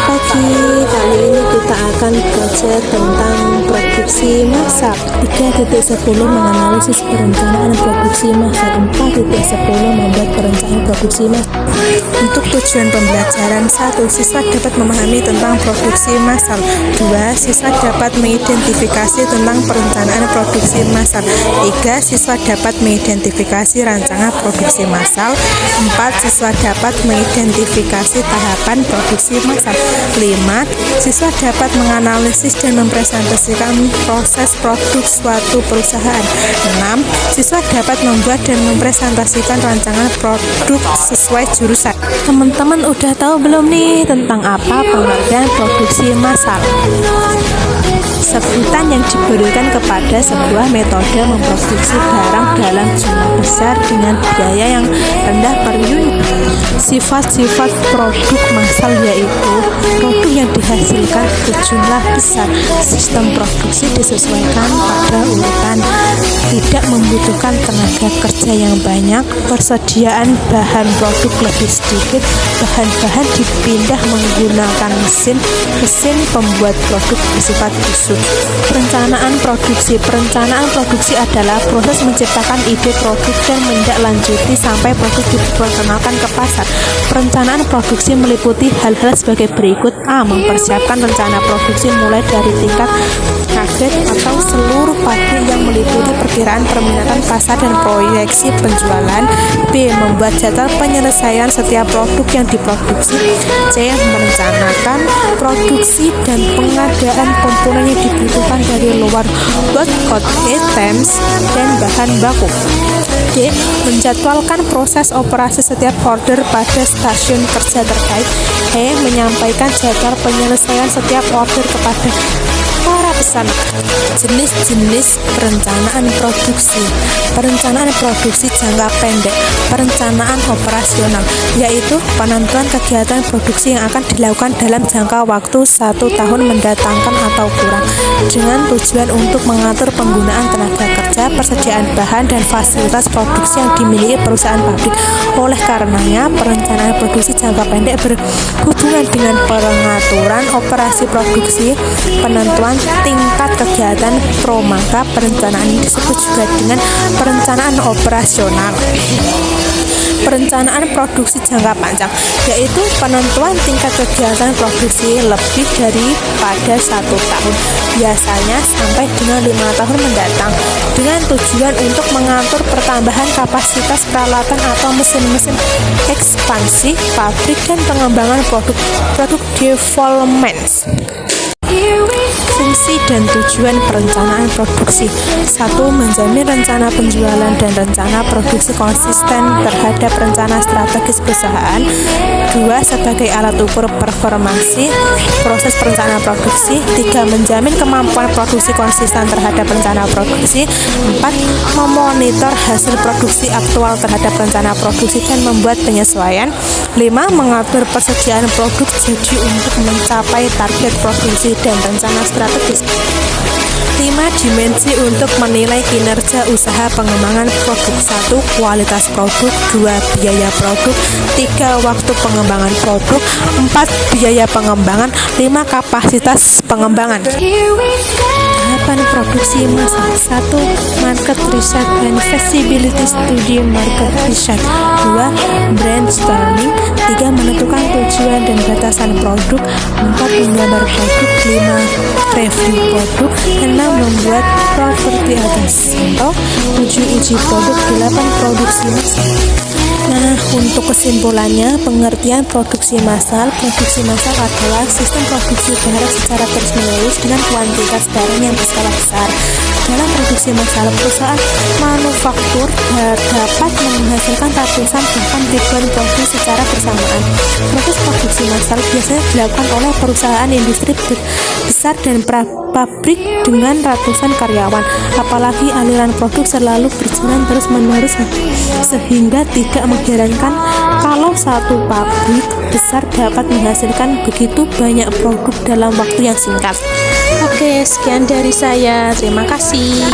Selamat pagi, kali ini kita akan belajar tentang produksi massal. 3.10 menganalisis perencanaan produksi massal. 4.10 membuat perencanaan produksi massal. Untuk tujuan pembelajaran: 1. Siswa dapat memahami tentang produksi massal. 2. Siswa dapat mengidentifikasi tentang perencanaan produksi massal. 3. Siswa dapat mengidentifikasi rancangan produksi massal. 4. Siswa dapat mengidentifikasi tahapan produksi massal. 5. Siswa dapat menganalisis dan mempresentasikan proses produk suatu perusahaan. 6. Siswa dapat membuat dan mempresentasikan rancangan produk sesuai jurusan. Teman-teman udah tahu belum nih tentang apa pengertian produksi massal? Sebutan yang diberikan kepada sebuah metode memproduksi barang dalam jumlah besar dengan biaya yang rendah per unit. Sifat-sifat produk massal yaitu produk yang dihasilkan berjumlah besar, sistem produksi disesuaikan pada urutan, tidak membutuhkan tenaga kerja yang banyak, persediaan bahan produk lebih sedikit, bahan-bahan dipindah menggunakan mesin pembuat produk bersifat busuk. Perencanaan produksi adalah proses menciptakan ide produk dan menindaklanjuti sampai produk diperkenalkan ke pasar. Perencanaan produksi meliputi hal-hal sebagai berikut. A. Mempersiapkan rencana produksi mulai dari tingkat target atau seluruh pabrik yang meliputi perkiraan permintaan pasar dan proyeksi penjualan. B. Membuat jadwal penyelesaian setiap produk yang diproduksi. C. Merencanakan produksi dan pengadaan komponen yang dibutuhkan dari luar barcode, items, dan bahan baku. D. Menjadwalkan proses operasi setiap order pada stasiun kerja terkait. E. Menyampaikan jadwal penyelesaian setiap order kepada para pesanan. Jenis-jenis perencanaan produksi. Perencanaan produksi jangka pendek. Perencanaan operasional, yaitu penentuan kegiatan produksi yang akan dilakukan dalam jangka waktu 1 tahun mendatangkan atau kurang, dengan tujuan untuk mengatur penggunaan tenaga kerja, persediaan bahan, dan fasilitas produksi yang dimiliki perusahaan pabrik. Oleh karenanya, perencanaan produksi jangka pendek berhubungan dengan pengaturan operasi produksi, penentuan tingkat kegiatan pro. Maka perencanaan ini disebut juga dengan perencanaan operasional. Perencanaan produksi jangka panjang, yaitu penentuan tingkat kegiatan produksi lebih daripada 1 tahun, biasanya sampai dengan 5 tahun mendatang, dengan tujuan untuk mengatur pertambahan kapasitas peralatan atau mesin-mesin, ekspansi pabrik, dan pengembangan produk development. Fungsi dan tujuan perencanaan produksi: 1. Menjamin rencana penjualan dan rencana produksi konsisten terhadap rencana strategis perusahaan. 2. Sebagai alat ukur performansi proses perencanaan produksi. 3. Menjamin kemampuan produksi konsisten terhadap rencana produksi. 4. Memonitor hasil produksi aktual terhadap rencana produksi dan membuat penyesuaian. 5. Mengatur persediaan produk jadi untuk mencapai target produksi dan rencana strategis. 5 dimensi untuk menilai kinerja usaha pengembangan produk. 1. Kualitas produk. 2. Biaya produk. 3. Waktu pengembangan produk. 4. Biaya pengembangan. 5. Kapasitas pengembangan. Tahapan produksi massal. 1. Market research and feasibility study market research. 2. Brainstorming. 3. Menentukan tujuan dan batasan produk. 4. Menggambar produk. 5. Review produk. 6. Membuat properti atas. 7. Uji produk. 8. Produksi massal. Nah, untuk kesimpulannya, pengertian produksi massal adalah sistem produksi barang secara terus-menerus dengan kuantitas barang yang berskala besar. Dalam produksi massal, perusahaan manufaktur dapat menghasilkan ratusan bahkan ribuan produk secara bersamaan. Proses produksi massal biasanya dilakukan oleh perusahaan industri besar dan pabrik dengan ratusan karyawan. Apalagi aliran produk selalu berjalan terus-menerus, sehingga tidak mengherankan kalau satu pabrik besar dapat menghasilkan begitu banyak produk dalam waktu yang singkat. Oke, sekian dari saya. Terima kasih.